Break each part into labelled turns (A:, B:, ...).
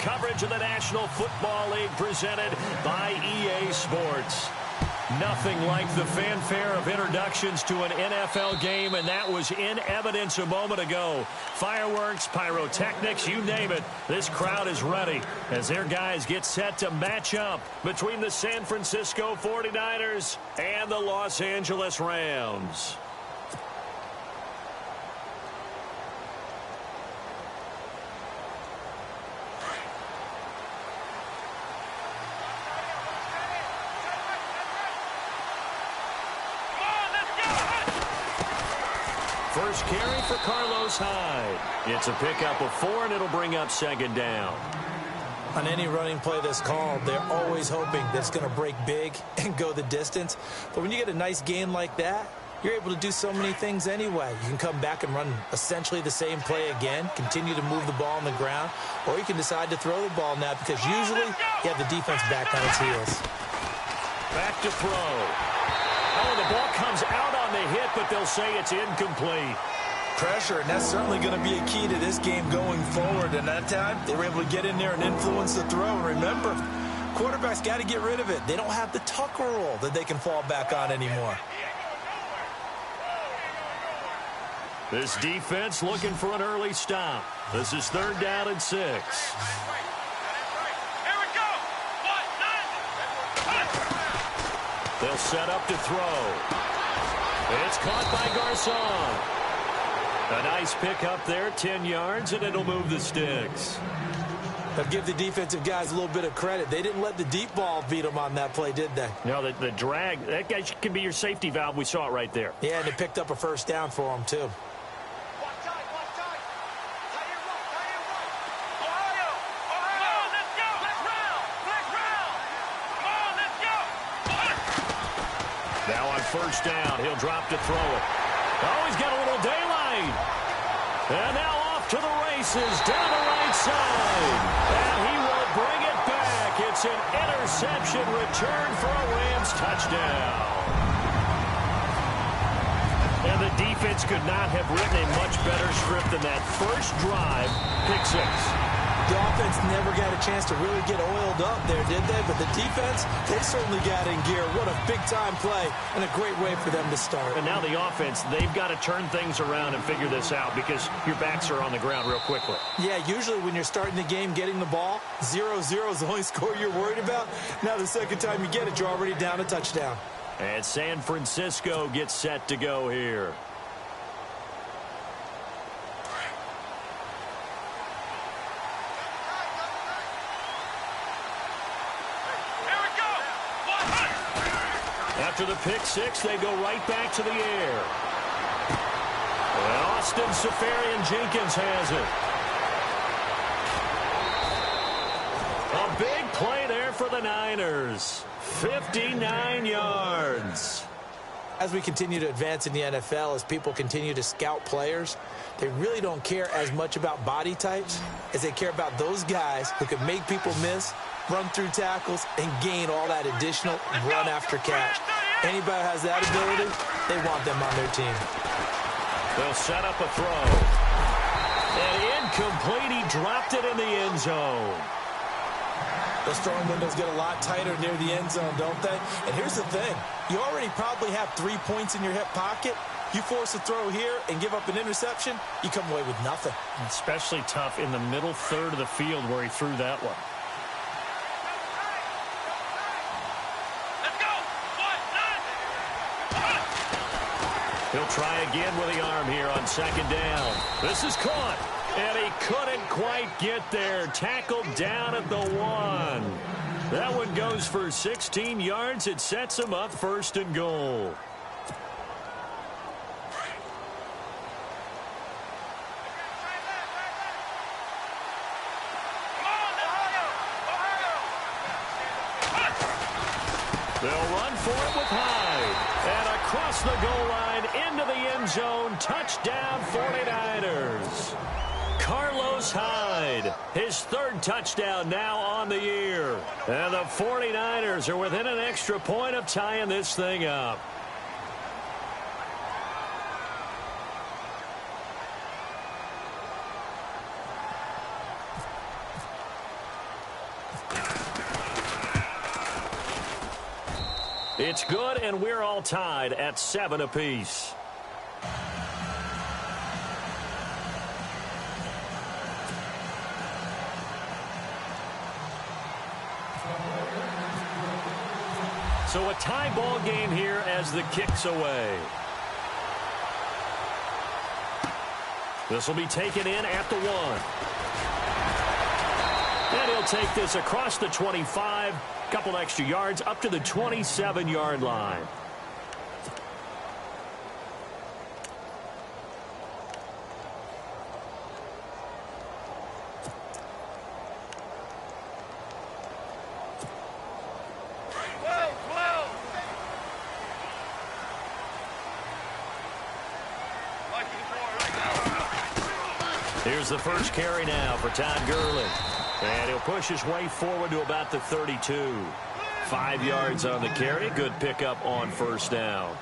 A: coverage of the National Football League presented by EA Sports. Nothing like the fanfare of introductions to an NFL game, and that was in evidence a moment ago. Fireworks, pyrotechnics, you name it. This crowd is ready as their guys get set to match up between the San Francisco 49ers and the Los Angeles Rams. First carry for Carlos Hyde. It's a pickup of 4, and it'll bring up second down.
B: On any running play that's called, they're always hoping that it's going to break big and go the distance. But when you get a nice gain like that, you're able to do so many things anyway. You can come back and run essentially the same play again, continue to move the ball on the ground, or you can decide to throw the ball now because usually you have the defense back on its heels.
A: Back to throw. Oh, the ball comes out on the hit, but they'll say it's incomplete.
B: Pressure, and that's certainly going to be a key to this game going forward. And that time, they were able to get in there and influence the throw. And remember, quarterbacks got to get rid of it. They don't have the Tucker rule that they can fall back on anymore.
A: This defense looking for an early stop. This is 3rd down and 6. They'll set up to throw. It's caught by Garcon. A nice pick up there, 10 yards, and it'll move the sticks.
B: But give the defensive guys a little bit of credit. They didn't let the deep ball beat them on that play, did they?
A: No, the drag, that guy can be your safety valve. We saw it right there.
B: Yeah, and they picked up a first down for them, too.
A: First down. He'll drop to throw it. Oh, he's got a little daylight. And now off to the races down the right side. And he will bring it back. It's an interception return for a Rams touchdown. And the defense could not have written a much better script than that first drive. Pick 6.
B: The offense never got a chance to really get oiled up there, did they? But the defense, they certainly got in gear. What a big-time play and a great way for them to start.
A: And now the offense, they've got to turn things around and figure this out because your backs are on the ground real quickly.
B: Yeah, usually when you're starting the game getting the ball, 0-0 is the only score you're worried about. Now the second time you get it, you're already down a touchdown.
A: And San Francisco gets set to go here. After the pick 6, they go right back to the air. And Austin Seferian-Jenkins has it. A big play there for the Niners. 59 yards.
B: As we continue to advance in the NFL, as people continue to scout players, they really don't care as much about body types as they care about those guys who can make people miss, run through tackles, and gain all that additional run after catch. Anybody who has that ability, they want them on their team.
A: They'll set up a throw. And incomplete. He dropped it in the end zone.
B: Those throwing windows get a lot tighter near the end zone, don't they? And here's the thing. You already probably have 3 points in your hip pocket. You force a throw here and give up an interception, you come away with nothing.
A: Especially tough in the middle third of the field where he threw that one. He'll try again with the arm here on second down. This is caught, and he couldn't quite get there. Tackled down at the 1. That one goes for 16 yards. It sets him up 1st and goal. They'll run for it with Hyde. And across the goal line into the end zone. Touchdown 49ers. Carlos Hyde, his 3rd touchdown now on the year. And the 49ers are within an extra point of tying this thing up. It's good, and we're all tied at 7 apiece. So a tie ball game here as the kick's away. This will be taken in at the 1. And he'll take this across the 25. Couple extra yards up to the 27-yard line. Here's the first carry now for Todd Gurley. And he'll push his way forward to about the 32. 5 yards on the carry. Good pickup on first down.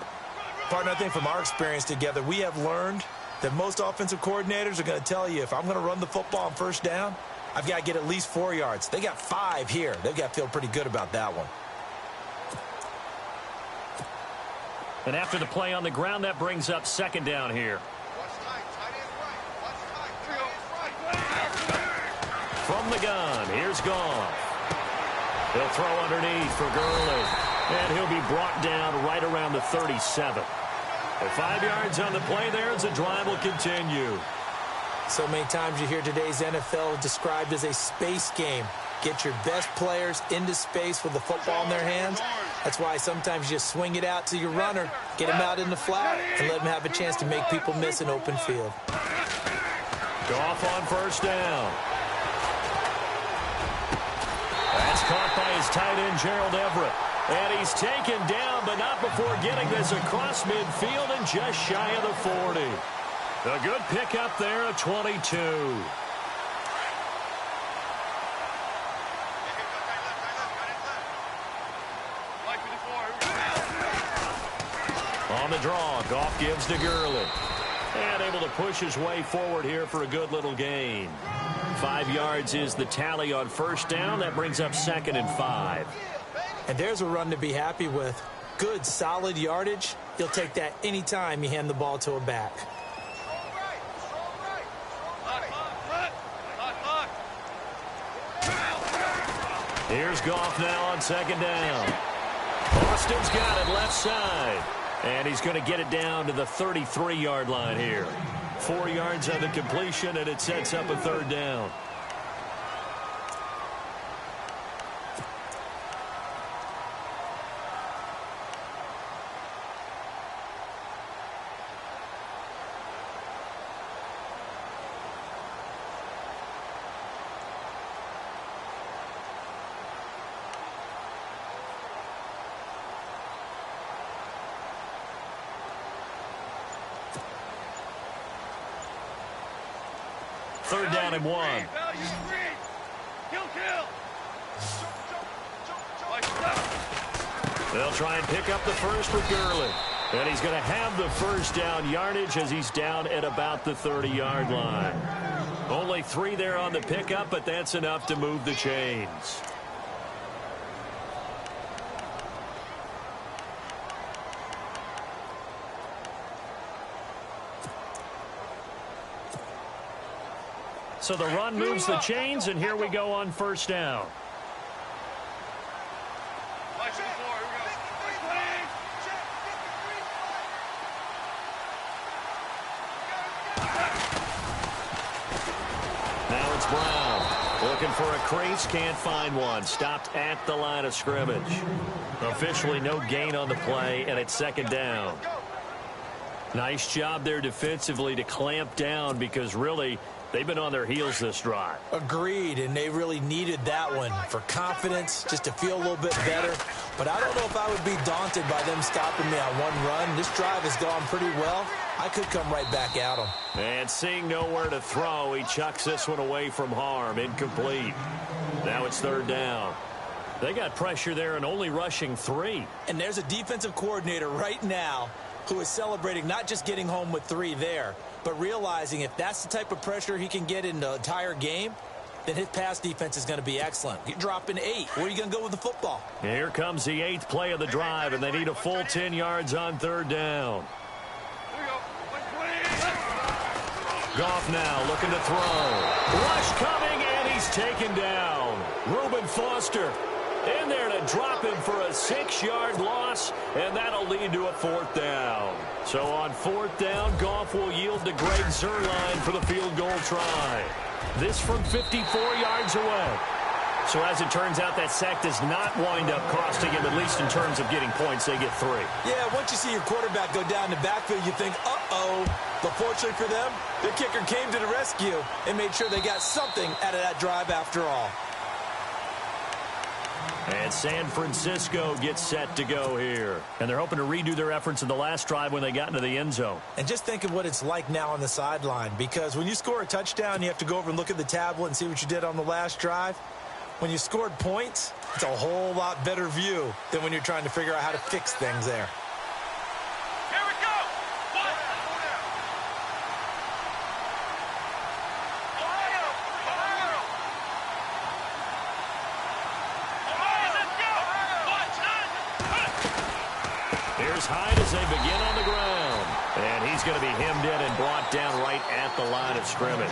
B: Partner, I think from our experience together, we have learned that most offensive coordinators are going to tell you, if I'm going to run the football on first down, I've got to get at least 4 yards. They got 5 here. They've got to feel pretty good about that one.
A: And after the play on the ground, that brings up second down here. From the gun, here's Goff. He'll throw underneath for Gurley. And he'll be brought down right around the 37. With 5 yards on the play there as the drive will continue.
B: So many times you hear today's NFL described as a space game. Get your best players into space with the football in their hands. That's why sometimes you just swing it out to your runner, get him out in the flat, and let him have a chance to make people miss an open field.
A: Goff on first down. That's caught by his tight end, Gerald Everett. And he's taken down, but not before getting this across midfield and just shy of the 40. A good pickup there at 22. On the draw, Goff gives to Gurley. And able to push his way forward here for a good little gain. 5 yards is the tally on first down. That brings up 2nd and 5.
B: And there's a run to be happy with. Good, solid yardage. You'll take that anytime you hand the ball to a back.
A: Here's Goff now on second down. Austin's got it left side. And he's going to get it down to the 33-yard line here. 4 yards on the completion, and it sets up a third down. Third down and 1. They'll try and pick up the first with Gurley. And he's going to have the first down yardage as he's down at about the 30-yard line. Only 3 there on the pickup, but that's enough to move the chains. So the run moves the chains, and here we go on first down. Now it's Brown. Looking for a crease, can't find one. Stopped at the line of scrimmage. Officially no gain on the play, and it's second down. Nice job there defensively to clamp down because really they've been on their heels this drive.
B: Agreed, and they really needed that one for confidence, just to feel a little bit better. But I don't know if I would be daunted by them stopping me on one run. This drive has gone pretty well. I could come right back at them.
A: And seeing nowhere to throw, he chucks this one away from harm. Incomplete. Now it's third down. They got pressure there and only rushing 3.
B: And there's a defensive coordinator right now who is celebrating not just getting home with 3 there, but realizing if that's the type of pressure he can get in the entire game, then his pass defense is going to be excellent. You're dropping 8. Where are you going to go with the football?
A: Here comes the 8th play of the drive, and they need a full 10 yards on 3rd down. Goff now looking to throw. Rush coming, and he's taken down. Reuben Foster in there to drop him for a 6-yard loss, and that'll lead to a 4th down. So on 4th down, Goff will yield to Greg Zuerlein for the field goal try. This from 54 yards away. So as it turns out, that sack does not wind up costing him, at least in terms of getting points. They get 3.
B: Yeah, once you see your quarterback go down the backfield, you think, uh-oh. But fortunately for them, their kicker came to the rescue and made sure they got something out of that drive after all.
A: And San Francisco gets set to go here. And they're hoping to redo their efforts in the last drive when they got into the end zone.
B: And just think of what it's like now on the sideline, because when you score a touchdown, you have to go over and look at the tablet and see what you did on the last drive. When you scored points, it's a whole lot better view than when you're trying to figure out how to fix things there.
C: Here we go. One. Ohio. Let's go.
A: Here's Hyde as they begin on the ground. And he's going to be hemmed in and brought down right at the line of scrimmage.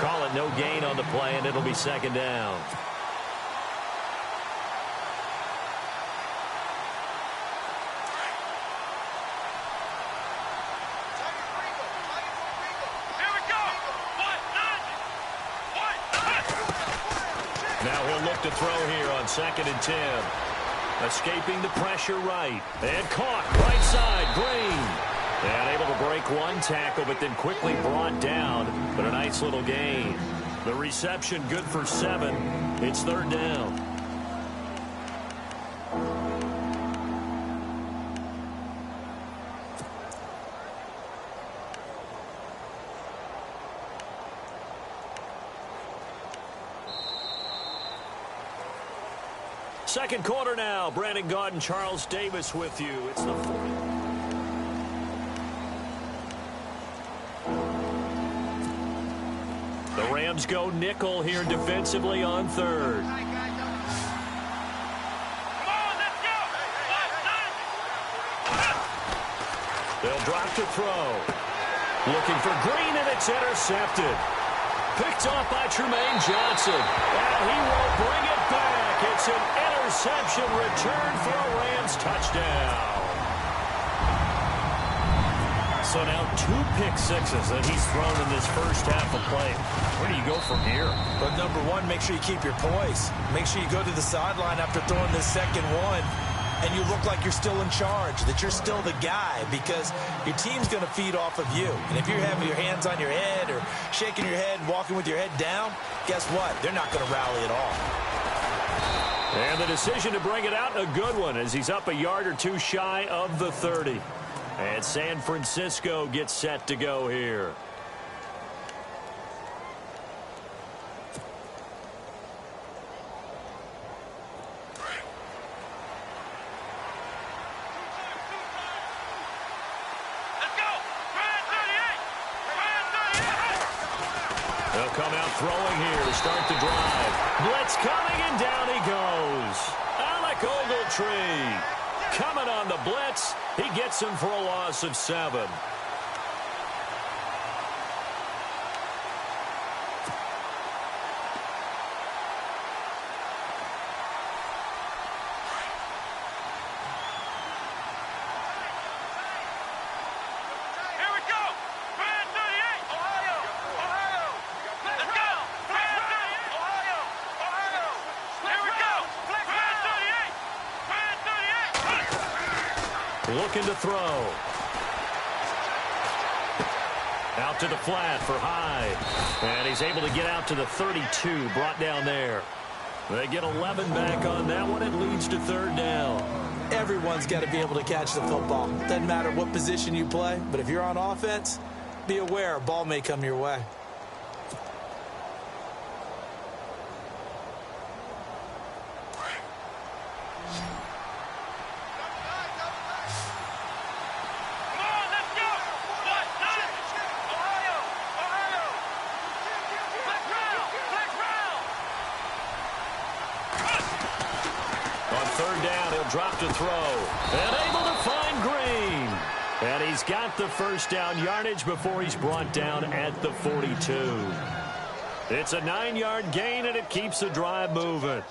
A: Call it no gain on the play, and it'll be 2nd down. Now he'll look to throw here on 2nd and 10. Escaping the pressure right. And caught right side, Green. And able to break one tackle, but then quickly brought down. But a nice little gain. The reception good for 7. It's 3rd down. Second quarter now. Brandon Gaudin and Charles Davis with you. It's the 40. The Rams go nickel here defensively on 3rd.
C: Come on, let's go.
A: They'll drop to throw. Looking for Green, and it's intercepted. Picked off by Tremaine Johnson. And he will bring it back. It's an interception return for a Rams touchdown. So now 2 pick sixes that he's thrown in this first half of play. Where do you go from here?
B: But number one, make sure you keep your poise. Make sure you go to the sideline after throwing this second one, and you look like you're still in charge, that you're still the guy, because your team's going to feed off of you. And if you're having your hands on your head or shaking your head, walking with your head down, guess what? They're not going to rally at all.
A: And the decision to bring it out, a good one, as he's up a yard or 2 shy of the 30. And San Francisco gets set to go here. They'll come out throwing here to start the drive. Blitz coming, and down he goes. Alec Ogletree coming on the blitz. He gets him for a loss of 7. Looking to throw. Out to the flat for Hyde. And he's able to get out to the 32, brought down there. They get 11 back on that one. It leads to 3rd down.
B: Everyone's got to be able to catch the football. Doesn't matter what position you play, but if you're on offense, be aware a ball may come your way.
A: On third down, he'll drop to throw. And able to find Green. And he's got the first down yardage before he's brought down at the 42. It's a 9-yard gain, and it keeps the drive moving.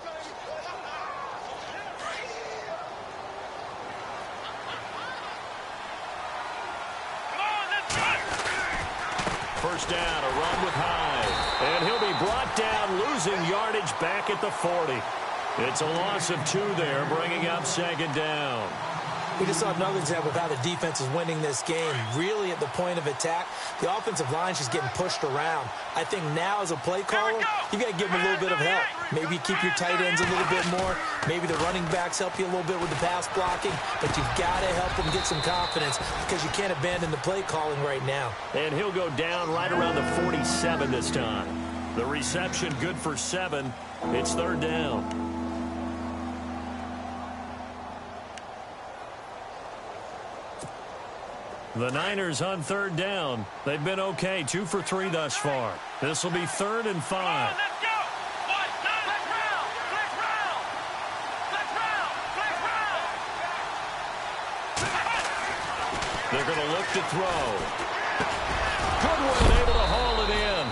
A: First down, a run with Hyde. And he'll be brought down, losing yardage back at the 40. It's a loss of 2 there, bringing up second down.
B: We just saw another example of how the defense is winning this game. Really at the point of attack, the offensive line is just getting pushed around. I think now as a play caller, you got to give them a little bit of help. Maybe keep your tight ends a little bit more. Maybe the running backs help you a little bit with the pass blocking. But you've got to help them get some confidence because you can't abandon the play calling right now.
A: And he'll go down right around the 47 this time. The reception good for 7. It's third down. The Niners on third down. They've been okay, 2 for 3 thus far. This will be 3rd and 5.
C: Let's go! Let's round! Let's round! Let's round! Let's round!
A: They're going to look to throw. Goodwin able to haul it in.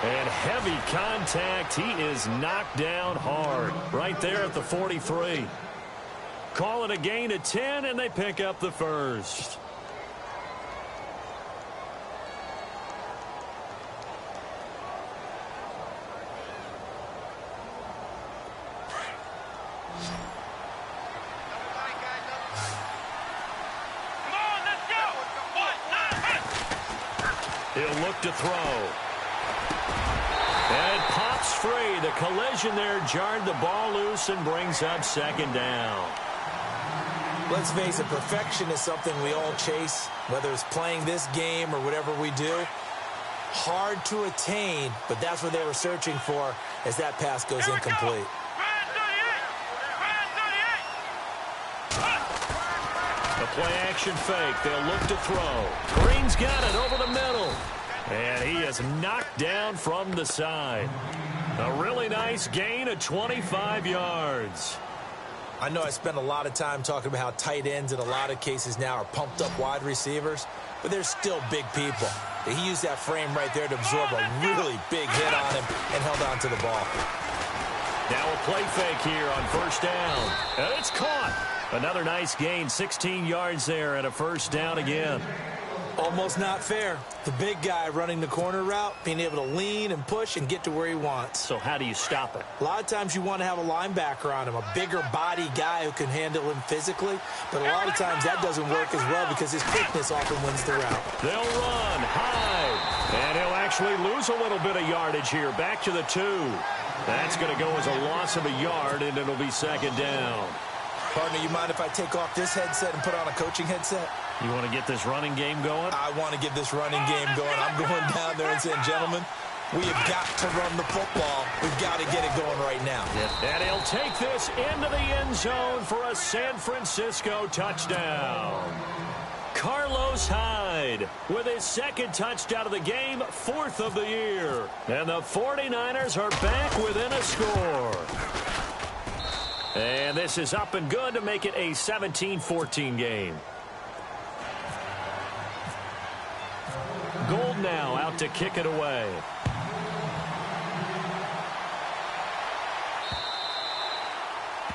A: And heavy contact. He is knocked down hard right there at the 43. Call it a gain of 10, and they pick up the first. He'll look to throw. And it pops free. The collision there jarred the ball loose and brings up second down.
B: Let's face it, perfection is something we all chase, whether it's playing this game or whatever we do. Hard to attain, but that's what they were searching for as that pass goes incomplete.
A: A play-action fake. They'll look to throw. Green's got it over the middle. And he is knocked down from the side. A really nice gain of 25 yards.
B: I know I spent a lot of time talking about how tight ends in a lot of cases now are pumped up wide receivers, but they're still big people. He used that frame right there to absorb a really big hit on him and held on to the ball.
A: Now a play fake here on first down. And it's caught. Another nice gain, 16 yards there and a first down again.
B: Almost not fair. The big guy running the corner route, being able to lean and push and get to where he wants.
A: So how do you stop it?
B: A lot of times you want to have a linebacker on him, a bigger body guy who can handle him physically. But a lot of times that doesn't work as well because his quickness often wins the route.
A: They'll run high. And he'll actually lose a little bit of yardage here. Back to the 2. That's going to go as a loss of a yard, and it'll be second down.
B: Partner, you mind if I take off this headset and put on a coaching headset?
A: You want to get this running game going?
B: I want to get this running game going. I'm going down there and saying, gentlemen, we have got to run the football. We've got to get it going right now.
A: And he'll take this into the end zone for a San Francisco touchdown. Carlos Hyde with his second touchdown of the game, 4th of the year. And the 49ers are back within a score. And this is up and good to make it a 17-14 game. Gold now out to kick it away.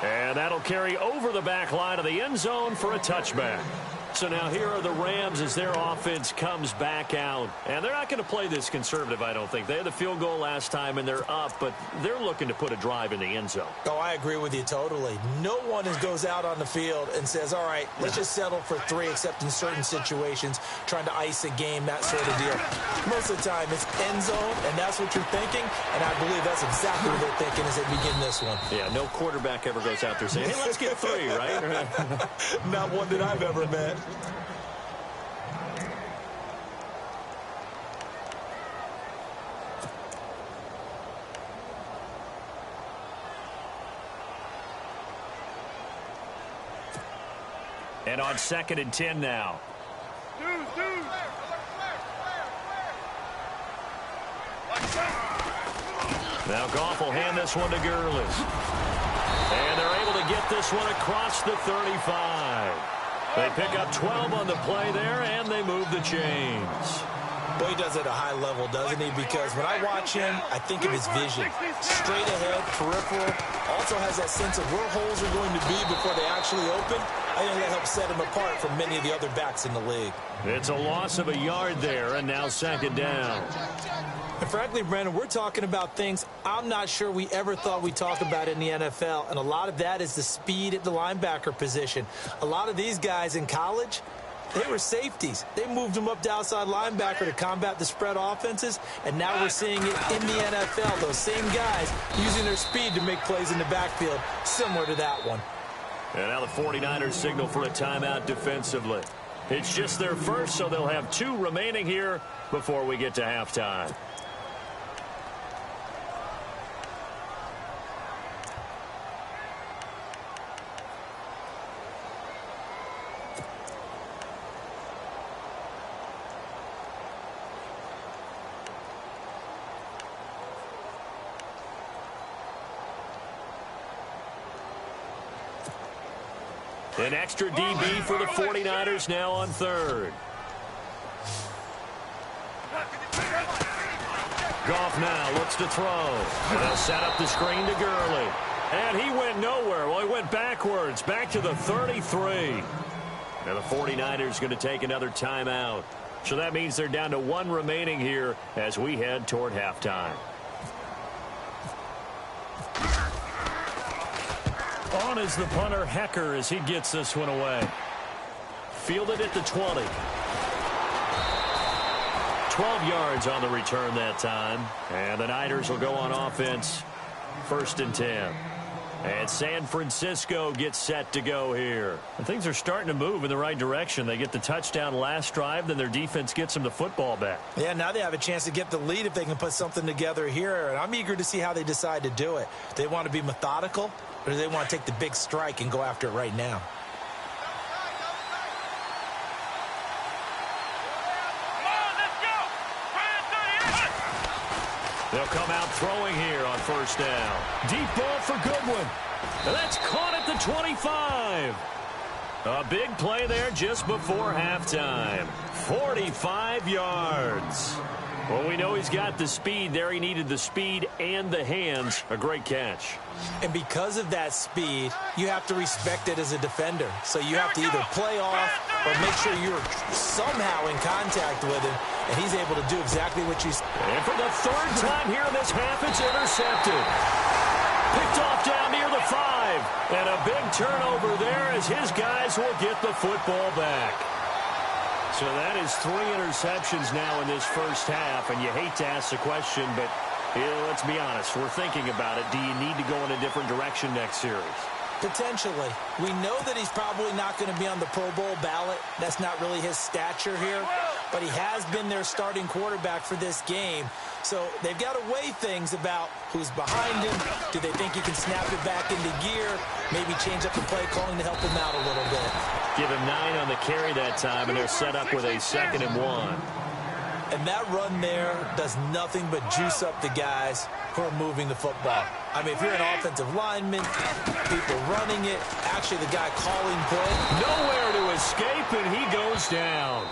A: And that'll carry over the back line of the end zone for a touchback. So now here are the Rams as their offense comes back out. And they're not going to play this conservative, I don't think. They had the field goal last time, and they're up, but they're looking to put a drive in the end zone.
B: Oh, I agree with you totally. No one goes out on the field and says, all right, let's just settle for 3, except in certain situations, trying to ice a game, that sort of deal. Most of the time, it's end zone, and that's what you're thinking, and I believe that's exactly what they're thinking as they begin this one.
A: Yeah, no quarterback ever goes out there saying, hey, let's get 3, right?
B: Not one that I've ever met.
A: And on 2nd and 10 now. Now Goff will hand this one to Gurley. And they're able to get this one across the 35. They pick up 12 on the play there, and they move the chains.
B: Boy, he does it at a high level, doesn't he? Because when I watch him, I think of his vision. Straight ahead, peripheral. Also has that sense of where holes are going to be before they actually open. I think that helps set him apart from many of the other backs in the league.
A: It's a loss of a yard there, and now second down.
B: And frankly, Brandon, we're talking about things I'm not sure we ever thought we'd talk about in the NFL, and a lot of that is the speed at the linebacker position. A lot of these guys in college, they were safeties. They moved them up to outside linebacker to combat the spread offenses, and now we're seeing it in the NFL. Those same guys using their speed to make plays in the backfield, similar to that one.
A: And now the 49ers signal for a timeout defensively. It's just their first, so they'll have 2 remaining here before we get to halftime. An extra DB for the 49ers now on third. Goff now looks to throw. And they'll set up the screen to Gurley. And he went nowhere. Well, he went backwards, back to the 33. And the 49ers going to take another timeout. So that means they're down to 1 remaining here as we head toward halftime. On is the punter, Hecker, as he gets this one away. Fielded at the 20. 12 yards on the return that time. And the Niners will go on offense. 1st and 10. And San Francisco gets set to go here. And things are starting to move in the right direction. They get the touchdown last drive, then their defense gets them the football back.
B: Yeah, now they have a chance to get the lead if they can put something together here. And I'm eager to see how they decide to do it. Do they want to be methodical, or do they want to take the big strike and go after it right now?
A: They'll come out throwing here on 1st down. Deep ball for Goodwin. And that's caught at the 25. A big play there just before halftime. 45 yards. Well, we know he's got the speed there. He needed the speed and the hands. A great catch.
B: And because of that speed, you have to respect it as a defender. So you have to either play off or make sure you're somehow in contact with him, and he's able to do exactly what you said.
A: And for the 3rd time here in this half, it's intercepted. Picked off down near the 5. And a big turnover there as his guys will get the football back. So that is 3 interceptions now in this first half, and you hate to ask the question, but let's be honest, we're thinking about it. Do you need to go in a different direction next series?
B: Potentially. We know that he's probably not going to be on the Pro Bowl ballot. That's not really his stature here, but he has been their starting quarterback for this game. So they've got to weigh things about who's behind him. Do they think he can snap it back into gear? Maybe change up the play calling to help him out a little bit.
A: Give him 9 on the carry that time, and they're set up with a 2nd and 1.
B: And that run there does nothing but juice up the guys who are moving the football. I mean, if you're an offensive lineman, people running it, actually the guy calling play.
A: Nowhere to escape, and he goes down.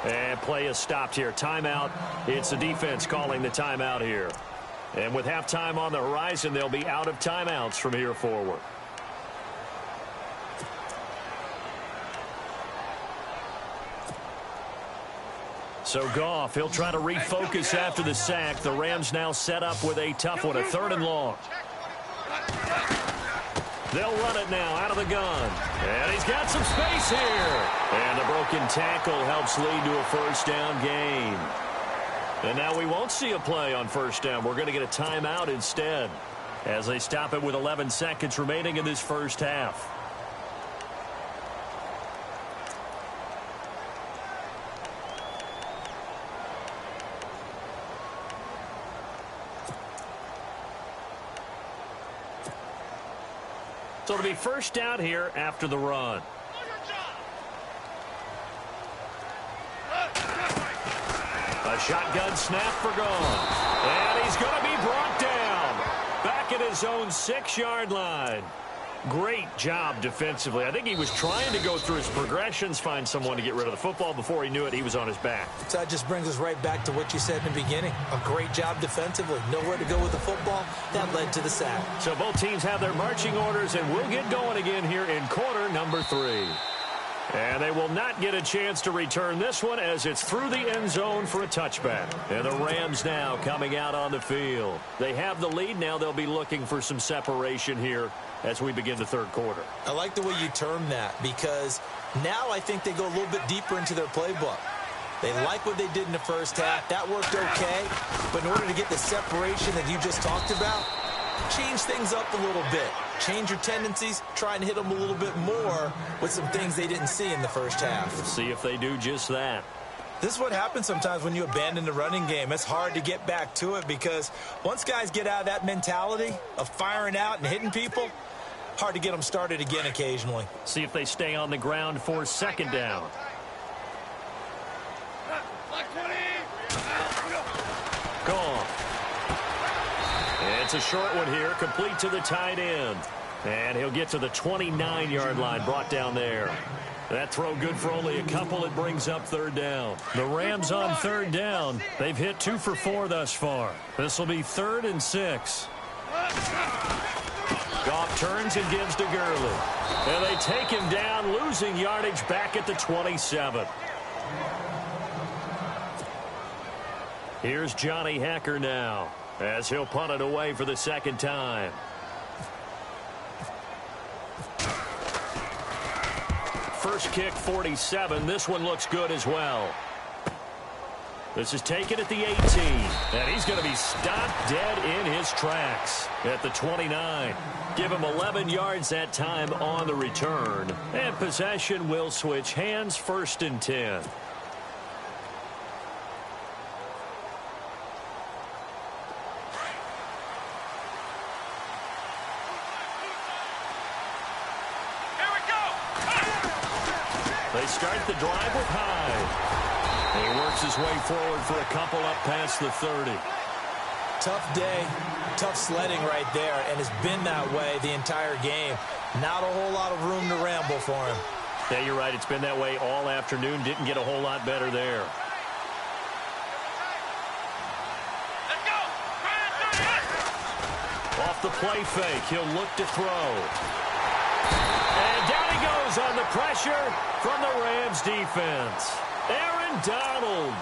A: And play is stopped here. Timeout. It's the defense calling the timeout here. And with halftime on the horizon, they'll be out of timeouts from here forward. So Goff, he'll try to refocus after the sack. The Rams now set up with a tough one, a 3rd and long. They'll run it now out of the gun. And he's got some space here. And the broken tackle helps lead to a 1st down gain. And now we won't see a play on 1st down. We're going to get a timeout instead as they stop it with 11 seconds remaining in this first half. So it'll be 1st down here after the run. A shotgun snap for Goff. And he's going to be brought down. Back back at his own 6-yard line. Great job defensively. I think he was trying to go through his progressions, find someone to get rid of the football. Before he knew it, he was on his back.
B: So that just brings us right back to what you said in the beginning. A great job defensively. Nowhere to go with the football. That led to the sack.
A: So both teams have their marching orders, and we'll get going again here in quarter number 3. And they will not get a chance to return this one as it's through the end zone for a touchback. And the Rams now coming out on the field. They have the lead. Now they'll be looking for some separation here as we begin the third quarter.
B: I like the way you term that because now I think they go a little bit deeper into their playbook. They like what they did in the first half. That worked okay. But in order to get the separation that you just talked about, change things up a little bit. Change your tendencies. Try and hit them a little bit more with some things they didn't see in the first half.
A: Let's see if they do just that.
B: This is what happens sometimes when you abandon the running game. It's hard to get back to it because once guys get out of that mentality of firing out and hitting people, hard to get them started again occasionally.
A: See if they stay on the ground for second down. Gone. It's a short one here, complete to the tight end. And he'll get to the 29-yard line, brought down there. That throw good for only a couple. It brings up third down. The Rams on third down. They've hit 2 for 4 thus far. This will be 3rd and 6. Goff turns and gives to Gurley. And they take him down, losing yardage back at the 27. Here's Johnny Hacker now as he'll punt it away for the second time. First kick, 47. This one looks good as well. This is taken at the 18. And he's going to be stopped dead in his tracks at the 29. Give him 11 yards that time on the return. And possession will switch hands, 1st and 10. They start the drive with Hyde. He works his way forward for a couple up past the 30.
B: Tough day, tough sledding right there, and it's been that way the entire game. Not a whole lot of room to ramble for him.
A: Yeah, you're right. It's been that way all afternoon. Didn't get a whole lot better there.
C: Let's go.
A: Off the play fake, he'll look to throw. And down he goes on the pressure from the Rams defense. Aaron Donald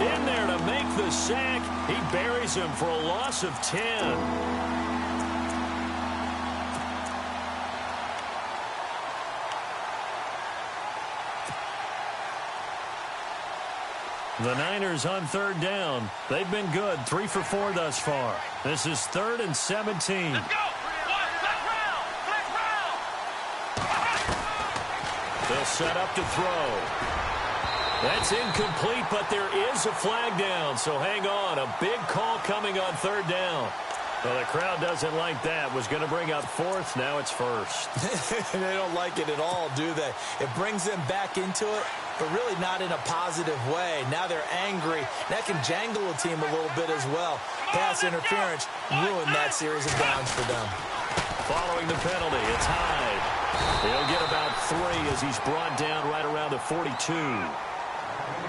A: in there to make the sack. He buries him for a loss of 10. The Niners on third down. They've been good, 3 for 4 thus far. This is 3rd and 17.
C: Let's go.
A: They'll set up to throw. That's incomplete, but there is a flag down, so hang on. A big call coming on third down. Well, the crowd doesn't like that. Was going to bring up 4th. Now it's 1st.
B: They don't like it at all, do they? It brings them back into it, but really not in a positive way. Now they're angry. That can jangle a team a little bit as well. Pass interference ruined that series of downs for them.
A: Following the penalty, it's Hyde. He'll get about 3 as he's brought down right around the 42.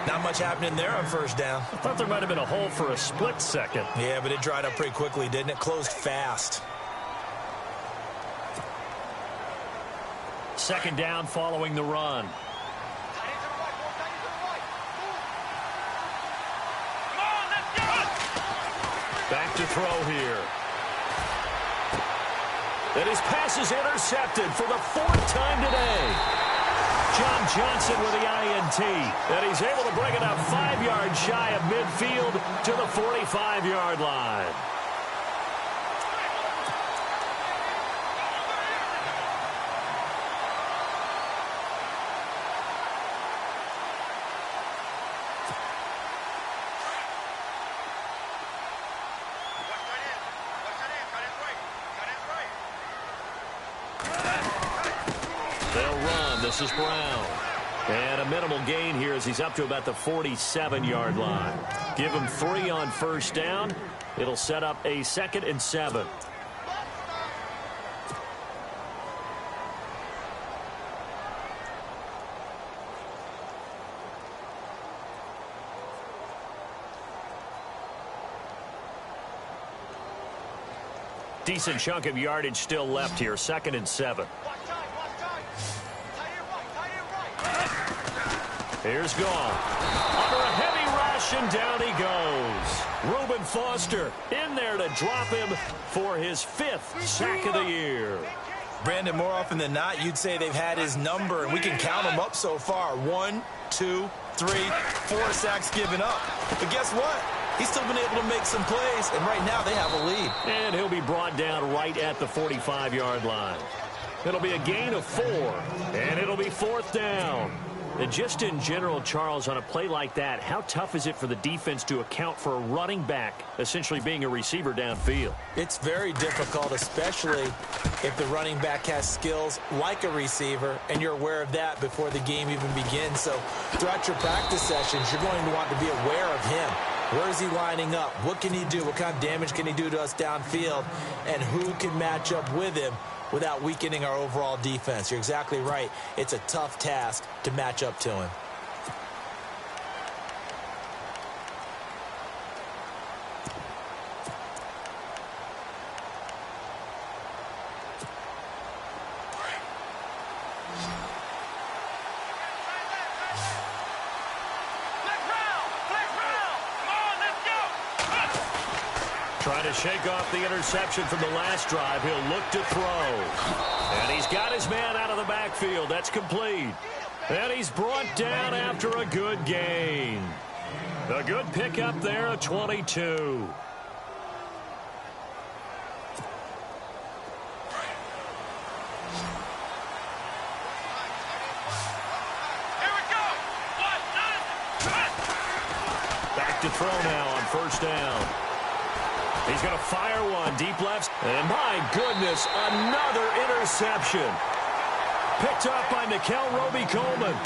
B: Not much happening there on first down.
A: I thought there might have been a hole for a split second.
B: Yeah, but it dried up pretty quickly, didn't it? Closed fast.
A: Second down following the run. Back to throw here. And his pass is intercepted for the 4th time today. John Johnson with the INT. And he's able to bring it up 5 yards shy of midfield to the 45-yard line. They'll run. This is Brown. And a minimal gain here as he's up to about the 47-yard line. Give him 3 on first down. It'll set up a 2nd and 7. Decent chunk of yardage still left here. 2nd and 7. Here's Goff. Under a heavy rush, and down he goes. Reuben Foster in there to drop him for his 5th sack of the year.
B: Brandon, more often than not, you'd say they've had his number, and we can count them up so far. 1, 2, 3, 4 sacks given up. But guess what? He's still been able to make some plays, and right now they have a lead.
A: And he'll be brought down right at the 45-yard line. It'll be a gain of 4, and it'll be 4th down. And just in general, Charles, on a play like that, how tough is it for the defense to account for a running back essentially being a receiver downfield?
B: It's very difficult, especially if the running back has skills like a receiver, and you're aware of that before the game even begins. So throughout your practice sessions, you're going to want to be aware of him. Where is he lining up? What can he do? What kind of damage can he do to us downfield? And who can match up with him without weakening our overall defense? You're exactly right. It's a tough task to match up to him.
A: Trying to shake off the interception from the last drive. He'll look to throw. And he's got his man out of the backfield. That's complete. And he's brought down after a good gain. A good pickup there, a 22. Back to throw now on 1st down. He's going to fire one deep left. And my goodness, another interception. Picked up by Nickel Roby-Coleman.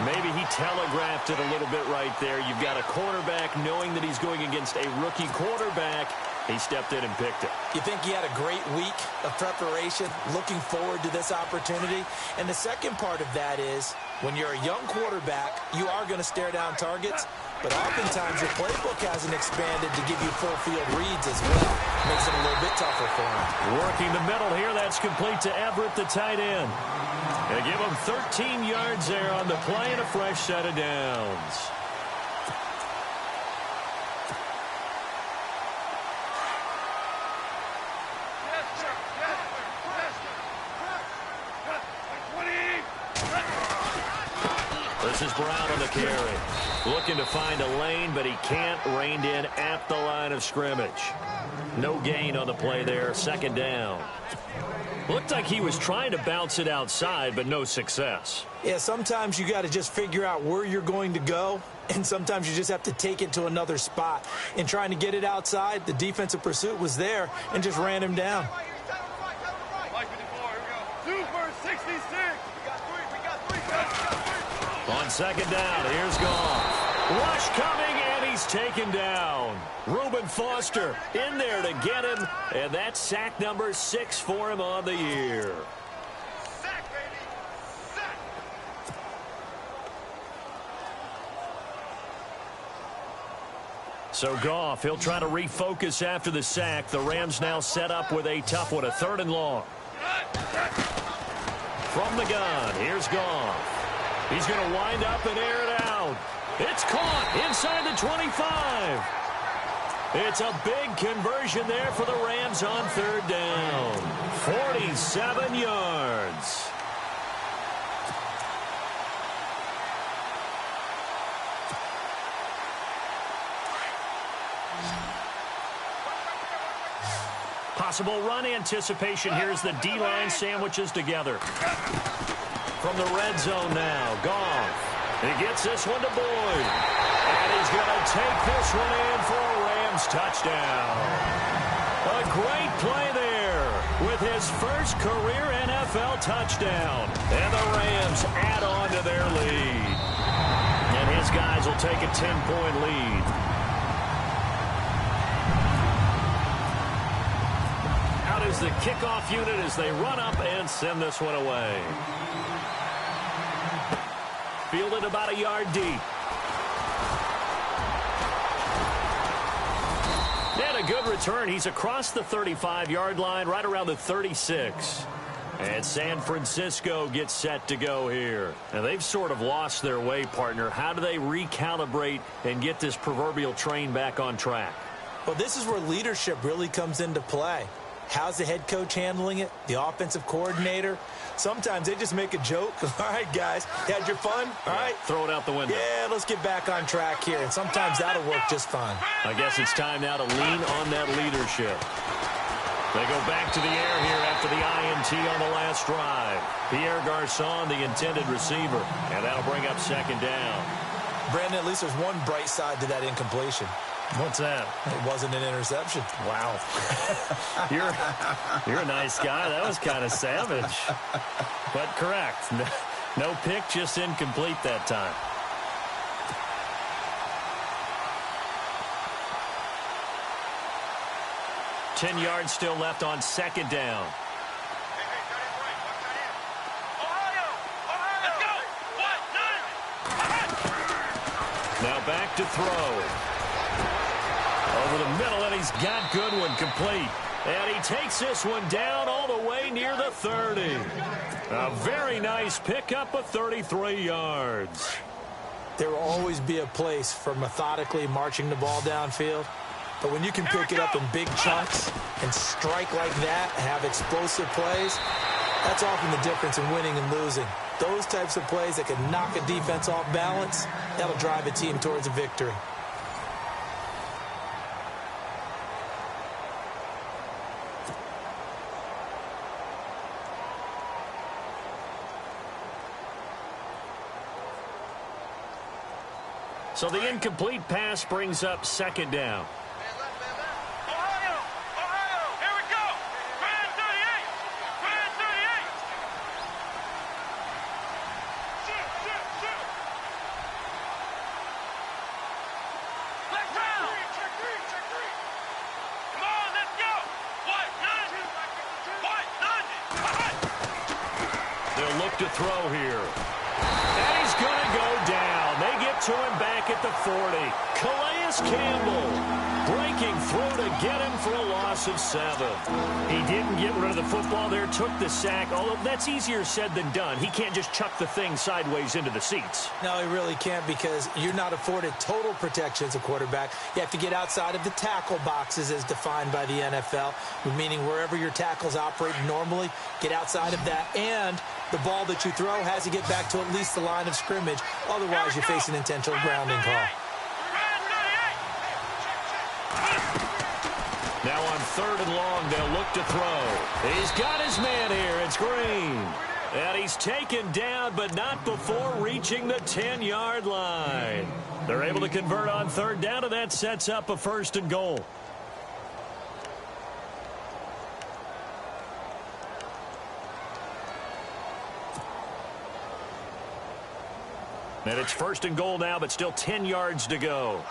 A: Maybe he telegraphed it a little bit right there. You've got a quarterback knowing that he's going against a rookie quarterback. He stepped in and picked it.
B: You think he had a great week of preparation, looking forward to this opportunity? And the second part of that is, when you're a young quarterback, you are going to stare down targets, but oftentimes your playbook hasn't expanded to give you full field reads as well. Makes it a little bit tougher for him.
A: Working the middle here, that's complete to Everett, the tight end. They give him 13 yards there on the play and a fresh set of downs. This is Brown on the carry. Looking to find a lane, but he can't. Reined in at the line of scrimmage. No gain on the play there. 2nd down. Looked like he was trying to bounce it outside, but no success.
B: Yeah, sometimes you got to just figure out where you're going to go, and sometimes you just have to take it to another spot. In trying to get it outside, the defensive pursuit was there and just ran him down.
A: On 2nd down, here's Goff. Rush coming, and he's taken down. Reuben Foster in there to get him, and that's sack number 6 for him on the year.
C: Sack, baby! Sack!
A: So Goff, he'll try to refocus after the sack. The Rams now set up with a tough one, a 3rd and long. From the gun, here's Goff. He's going to wind up and air it out. It's caught inside the 25. It's a big conversion there for the Rams on 3rd down. 47 yards. Possible run anticipation. Here's the D-line sandwiches together. From the red zone now, Goff. He gets this one to Boyd. And he's going to take this one in for a Rams touchdown. A great play there with his first career NFL touchdown. And the Rams add on to their lead. And his guys will take a 10-point lead. Out is the kickoff unit as they run up and send this one away. Fielded about a yard deep. And a good return. He's across the 35-yard line, right around the 36. And San Francisco gets set to go here. Now, they've sort of lost their way, partner. How do they recalibrate and get this proverbial train back on track?
B: Well, this is where leadership really comes into play. How's the head coach handling it? The offensive coordinator? Sometimes they just make a joke. All right, guys, you had your fun? All right.
A: Throw it out the window.
B: Yeah, let's get back on track here. And sometimes that'll work just fine.
A: I guess it's time now to lean on that leadership. They go back to the air here after the INT on the last drive. Pierre Garçon, the intended receiver. And that'll bring up second down.
B: Brandon, at least there's one bright side to that incompletion.
A: What's that?
B: It wasn't an interception.
A: Wow. You're a nice guy. That was kind of savage. But correct. No pick, just incomplete that time. Ten yards still left on second down. Now back to throw. Over the middle, and he's got Goodwin complete. And he takes this one down all the way near the 30. A very nice pickup of 33 yards.
B: There will always be a place for methodically marching the ball downfield. But when you can pick it up in big chunks and strike like that, have explosive plays, that's often the difference in winning and losing. Those types of plays that can knock a defense off balance, that'll drive a team towards a victory.
A: So the incomplete pass brings up second down. They'll look to throw here. And he's going to go down. They get to him back at the 40. Calais Campbell breaking through to get him for a loss of 7. He didn't get rid of the football there, took the sack, although that's easier said than done. He can't just chuck the thing sideways into the seats.
B: No, he really can't, because you're not afforded total protection as a quarterback. You have to get outside of the tackle boxes as defined by the NFL, meaning wherever your tackles operate normally, get outside of that, and the ball that you throw has to get back to at least the line of scrimmage. Otherwise, you face an intentional grounding call.
A: Now on third and long, they'll look to throw. He's got his man here. It's Green. And he's taken down, but not before reaching the 10-yard line. They're able to convert on third down, and that sets up a first and goal. And it's first and goal now, but still 10 yards to go.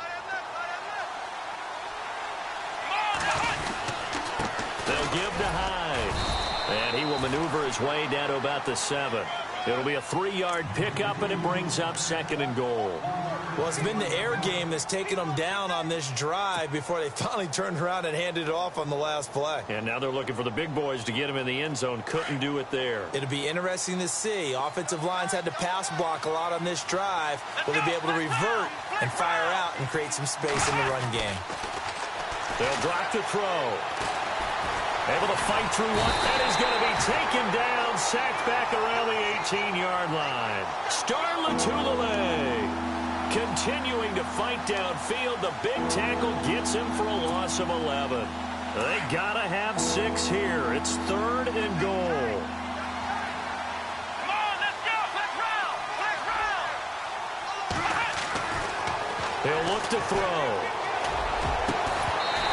A: They'll give to Hyde. And he will maneuver his way down to about the 7. It'll be a 3-yard pickup, and it brings up second and goal.
B: Well, it's been the air game that's taken them down on this drive before they finally turned around and handed it off on the last play.
A: And now they're looking for the big boys to get him in the end zone. Couldn't do it there.
B: It'll be interesting to see. Offensive lines had to pass block a lot on this drive. Will they be able to revert and fire out and create some space in the run game?
A: They'll drop to throw. Able to fight through one. That is going to be taken down. Sacked back around the 18-yard line. Star Latulippe continuing to fight downfield. The big tackle gets him for a loss of 11. They got to have 6 here. It's third and goal.
C: Come on, let's go. Let's round.
A: They'll look to throw.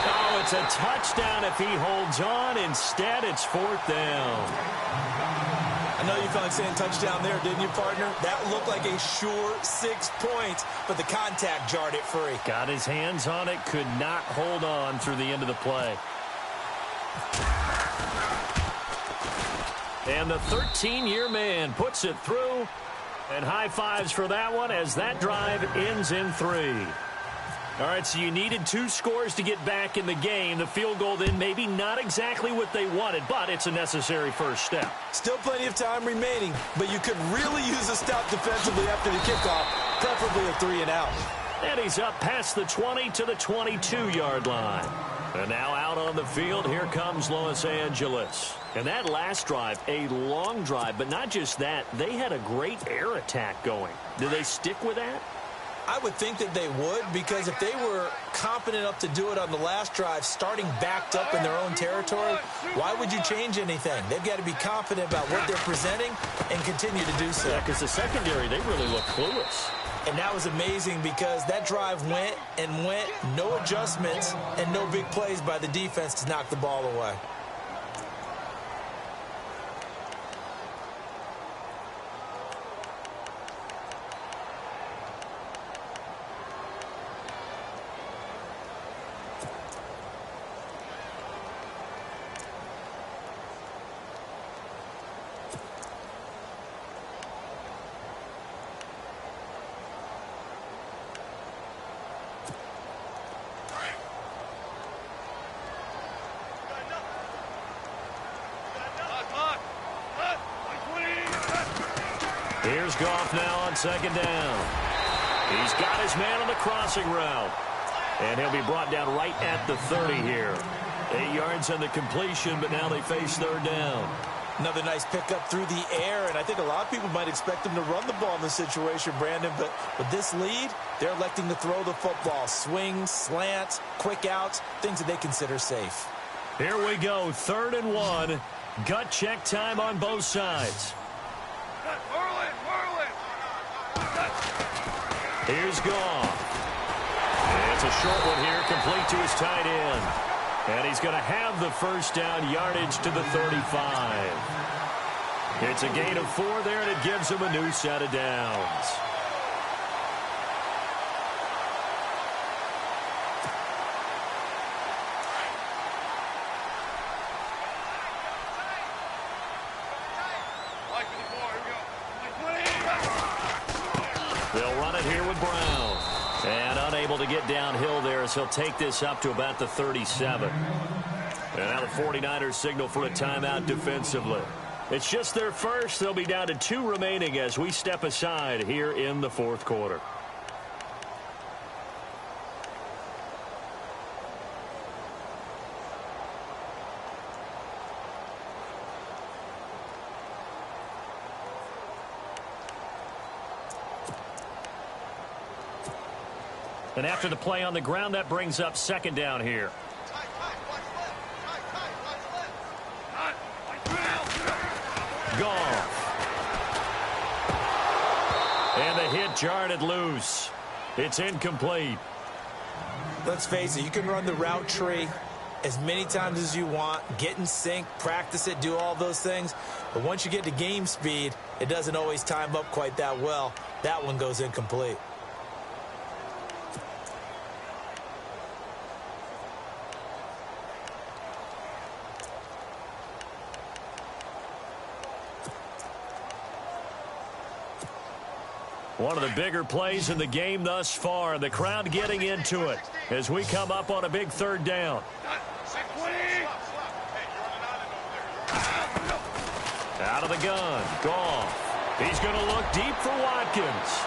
A: Oh, it's a touchdown if he holds on. Instead, it's fourth down.
B: I know you felt like saying touchdown there, didn't you, partner? That looked like a sure 6 points, but the contact jarred it free.
A: Got his hands on it, could not hold on through the end of the play. And the 13-year man puts it through. And high fives for that one as that drive ends in 3. All right, so you needed 2 scores to get back in the game. The field goal then maybe not exactly what they wanted, but it's a necessary first step.
B: Still plenty of time remaining, but you could really use a stop defensively after the kickoff, preferably a 3 and out.
A: And he's up past the 20 to the 22-yard line. And now out on the field, here comes Los Angeles. And that last drive, a long drive, but not just that, they had a great air attack going. Do they stick with that?
B: I would think that they would, because if they were confident enough to do it on the last drive, starting backed up in their own territory, why would you change anything? They've got to be confident about what they're presenting and continue to do so.
A: Yeah, because the secondary, they really look clueless.
B: And that was amazing because that drive went and went, no adjustments and no big plays by the defense to knock the ball away.
A: Here's Goff now on second down. He's got his man on the crossing route. And he'll be brought down right at the 30 here. 8 yards on the completion, but now they face third down.
B: Another nice pickup through the air, and I think a lot of people might expect them to run the ball in this situation, Brandon, but with this lead, they're electing to throw the football. Swings, slants, quick outs, things that they consider safe.
A: Here we go, 3rd and 1. Gut check time on both sides. Here's Goff. It's a short one here, complete to his tight end. And he's going to have the first down, yardage to the 35. It's a gain of 4 there, and it gives him a new set of downs. They'll run it here with Brown. And unable to get downhill there as he'll take this up to about the 37. And now the 49ers signal for a timeout defensively. It's just their first. They'll be down to 2 remaining as we step aside here in the 4th quarter. And after the play on the ground, that brings up second down here. Goff. And the hit jarred it loose. It's incomplete.
B: Let's face it, you can run the route tree as many times as you want, get in sync, practice it, do all those things. But once you get to game speed, it doesn't always time up quite that well. That one goes incomplete.
A: One of the bigger plays in the game thus far. The crowd getting into it as we come up on a big 3rd down. Out of the gun. Goff. He's going to look deep for Watkins.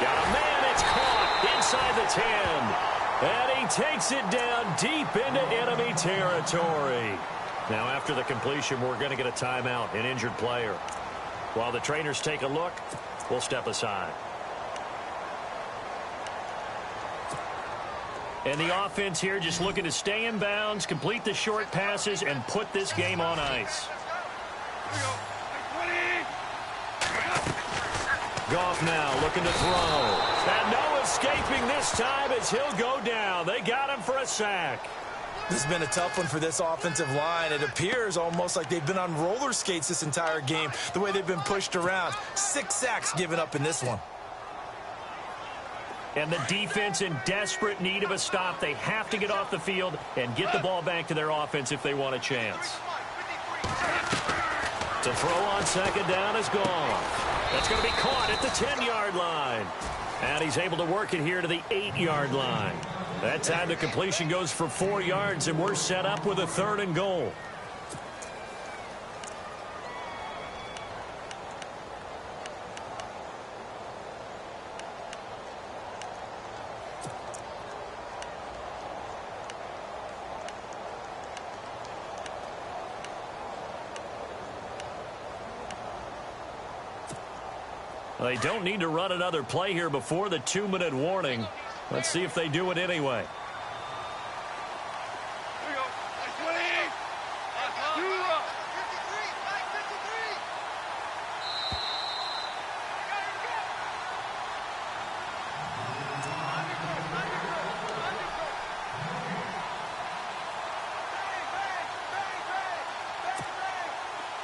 A: Got a man. It's caught inside the 10. And he takes it down deep into enemy territory. Now after the completion, we're going to get a timeout, an injured player. While the trainers take a look, we'll step aside. And the offense here just looking to stay in bounds, complete the short passes, and put this game on ice. Goff now looking to throw. And no escaping this time as he'll go down. They got him for a sack.
B: This has been a tough one for this offensive line. It appears almost like they've been on roller skates this entire game, the way they've been pushed around. 6 sacks given up in this one.
A: And the defense in desperate need of a stop. They have to get off the field and get the ball back to their offense if they want a chance. To throw on second down is gone. That's going to be caught at the 10-yard line. And he's able to work it here to the 8-yard line. That time the completion goes for 4 yards, and we're set up with a 3rd and goal. They don't need to run another play here before the 2-minute warning. Let's see if they do it anyway.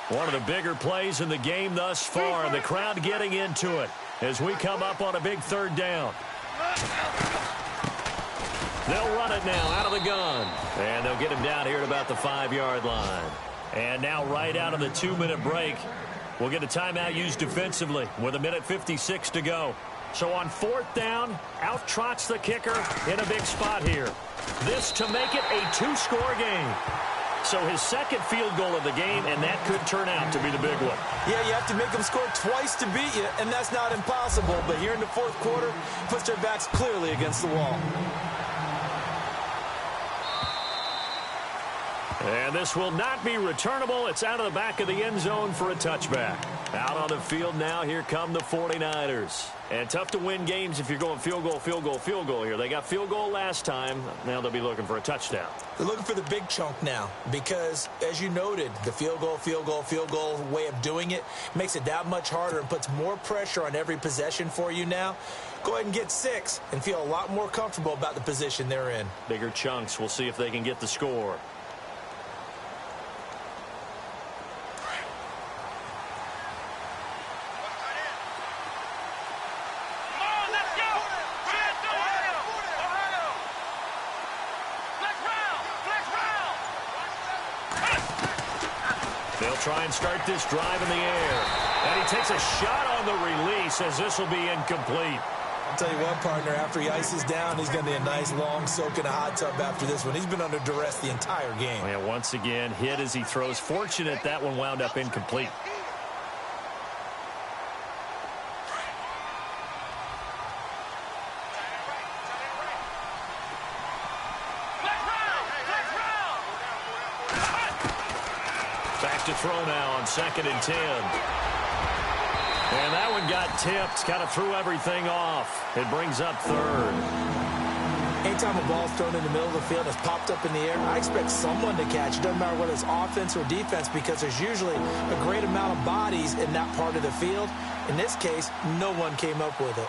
A: One of the bigger plays in the game thus far. The crowd getting into it as we come up on a big 3rd down. They'll run it now out of the gun. And they'll get him down here at about the 5-yard line. And now right out of the 2-minute break, we'll get a timeout used defensively with 1:56 to go. So on 4th down, out trots the kicker in a big spot here. This to make it a 2-score game. So his 2nd field goal of the game, and that could turn out to be the big one.
B: Yeah, you have to make them score twice to beat you, and that's not impossible. But here in the 4th quarter, puts their backs clearly against the wall.
A: And this will not be returnable. It's out of the back of the end zone for a touchback. Out on the field now, here come the 49ers. And tough to win games if you're going field goal, field goal, field goal here. They got field goal last time. Now they'll be looking for a touchdown.
B: They're looking for the big chunk now because, as you noted, the field goal, field goal, field goal way of doing it makes it that much harder and puts more pressure on every possession for you now. Go ahead and get 6 and feel a lot more comfortable about the position they're in.
A: Bigger chunks. We'll see if they can get the score. They'll try and start this drive in the air. And he takes a shot on the release as this will be incomplete.
B: I'll tell you what, partner, after he ices down, he's going to need a nice long soak in a hot tub after this one. He's been under duress the entire game.
A: Yeah, once again, hit as he throws. Fortunate that one wound up incomplete. Back to throw now on 2nd and 10. And that one got tipped. Kind of threw everything off. It brings up 3rd.
B: Anytime a ball's thrown in the middle of the field and it's popped up in the air, I expect someone to catch. It doesn't matter whether it's offense or defense because there's usually a great amount of bodies in that part of the field. In this case, no one came up with it.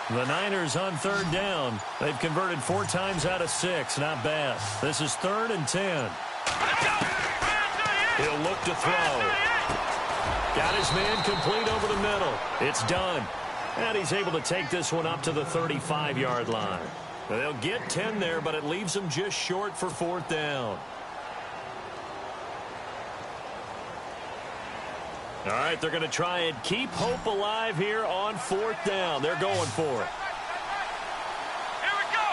A: The Niners on 3rd down. They've converted 4 times out of 6. Not bad. This is 3rd and 10. He'll look to throw. Got his man complete over the middle. It's done. And he's able to take this one up to the 35-yard line. They'll get 10 there, but it leaves them just short for 4th down. All right, they're going to try and keep hope alive here on 4th down. They're going for it.
C: Here we go.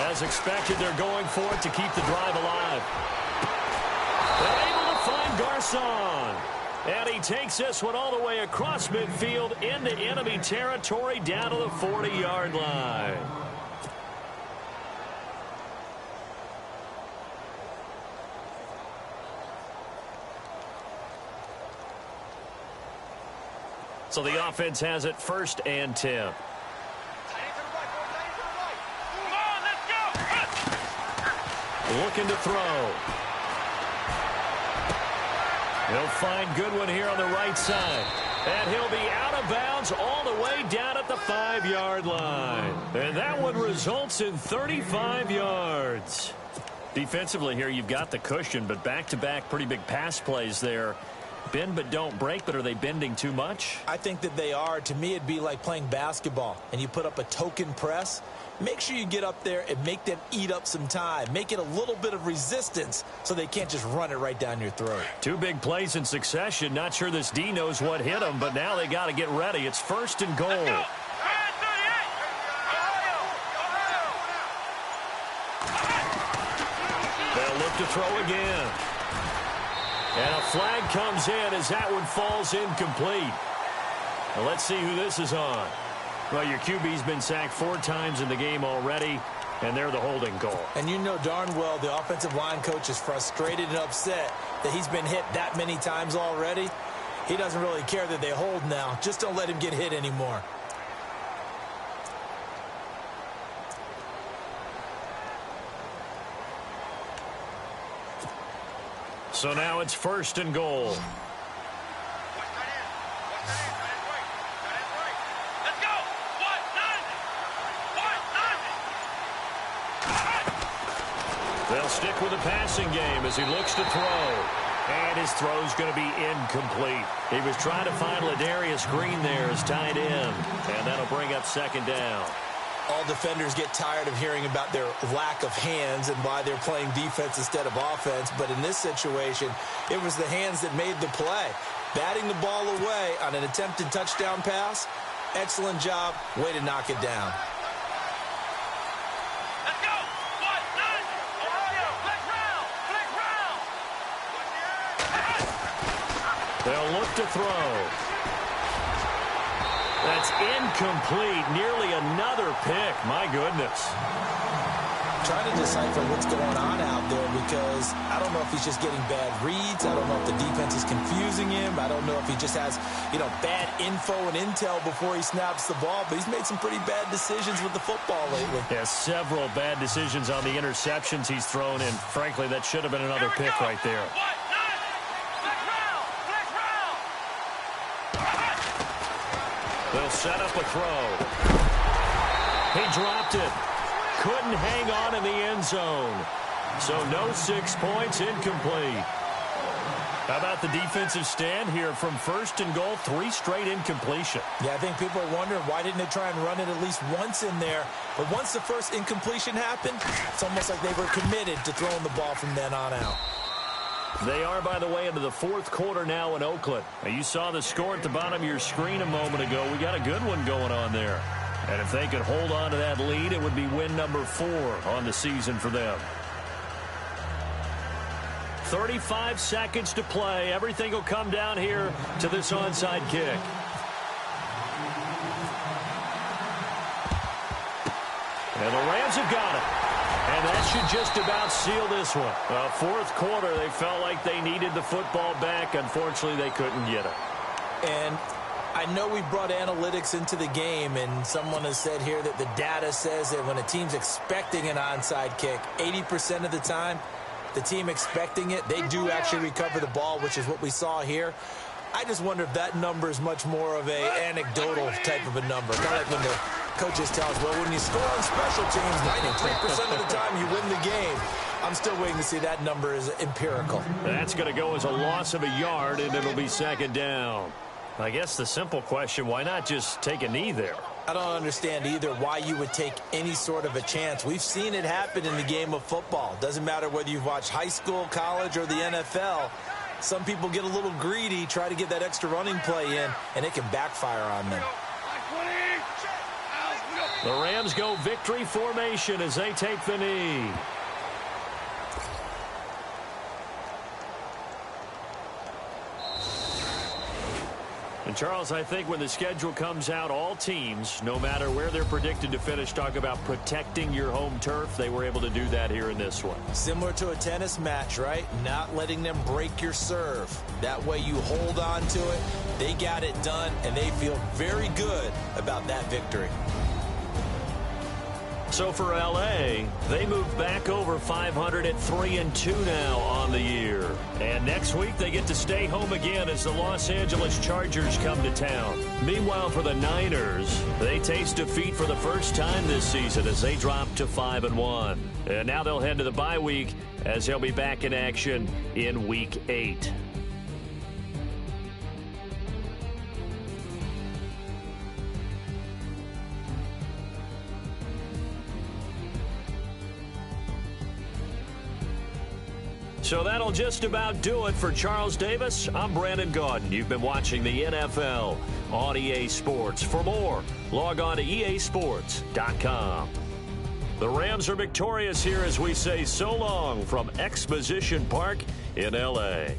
A: As expected, they're going for it to keep the drive alive. They're able to find Garcon. And he takes this one all the way across midfield into enemy territory down to the 40-yard line. So the offense has it 1st and 10. Looking to throw. He'll find Goodwin here on the right side. And he'll be out of bounds all the way down at the 5-yard line. And that one results in 35 yards. Defensively here, you've got the cushion, but back-to-back pretty big pass plays there. Bend but don't break, but are they bending too much?
B: I think that they are. To me, it'd be like playing basketball, and you put up a token press. Make sure you get up there and make them eat up some time. Make it a little bit of resistance so they can't just run it right down your throat.
A: Two big plays in succession. Not sure this D knows what hit him, but now they got to get ready. It's 1st and goal. They'll look to throw again. And a flag comes in as that one falls incomplete. Well, let's see who this is on. Well, your QB's been sacked 4 times in the game already, and they're the holding call.
B: And you know darn well the offensive line coach is frustrated and upset that he's been hit that many times already. He doesn't really care that they hold now. Just don't let him get hit anymore.
A: So now it's 1st and goal. They'll stick with the passing game as he looks to throw. And his throw's going to be incomplete. He was trying to find Ladarius Green there as tight end. And that'll bring up 2nd down.
B: All defenders get tired of hearing about their lack of hands and why they're playing defense instead of offense. But in this situation, it was the hands that made the play. Batting the ball away on an attempted touchdown pass. Excellent job. Way to knock it down.
C: Let's go. 1-9. Ohio. Flag round. Flag round.
A: They'll look to throw. That's incomplete. Nearly another pick. My goodness.
B: Trying to decipher what's going on out there because I don't know if he's just getting bad reads. I don't know if the defense is confusing him. I don't know if he just has, bad info and intel before he snaps the ball. But he's made some pretty bad decisions with the football lately.
A: Yeah, several bad decisions on the interceptions he's thrown in. Frankly, that should have been another pick right there. They'll set up a throw. He dropped it. Couldn't hang on in the end zone. So no 6 points, incomplete. How about the defensive stand here from 1st and goal, 3 straight incompletion?
B: Yeah, I think people are wondering why didn't they try and run it at least once in there. But once the first incompletion happened, it's almost like they were committed to throwing the ball from then on out.
A: They are, by the way, into the 4th quarter now in Oakland. Now, you saw the score at the bottom of your screen a moment ago. We got a good one going on there. And if they could hold on to that lead, it would be win number 4 on the season for them. 35 seconds to play. Everything will come down here to this onside kick. And the Rams have got it. And that should just about seal this one. 4th quarter, they felt like they needed the football back. Unfortunately, they couldn't get it.
B: And I know we brought analytics into the game, and someone has said here that the data says that when a team's expecting an onside kick, 80% of the time, the team expecting it, they do actually recover the ball, which is what we saw here. I just wonder if that number is much more of a anecdotal type of a number. Kind of like when the coaches tell us, well, when you score on special teams, 93% of the time you win the game. I'm still waiting to see that number is empirical.
A: That's going to go as a loss of a yard, and it'll be 2nd down. I guess the simple question, why not just take a knee there?
B: I don't understand either why you would take any sort of a chance. We've seen it happen in the game of football. Doesn't matter whether you've watched high school, college, or the NFL. Some people get a little greedy, try to get that extra running play in, and it can backfire on them.
A: The Rams go victory formation as they take the knee. And, Charles, I think when the schedule comes out, all teams, no matter where they're predicted to finish, talk about protecting your home turf. They were able to do that here in this one.
B: Similar to a tennis match, right? Not letting them break your serve. That way you hold on to it. They got it done, and they feel very good about that victory.
A: So for L.A., they move back over 500 at 3-2 now on the year. And next week, they get to stay home again as the Los Angeles Chargers come to town. Meanwhile, for the Niners, they taste defeat for the first time this season as they drop to 5-1. And now they'll head to the bye week as they'll be back in action in Week 8. So that'll just about do it for Charles Davis. I'm Brandon Gaudin. You've been watching the NFL on EA Sports. For more, log on to easports.com. The Rams are victorious here as we say so long from Exposition Park in L.A.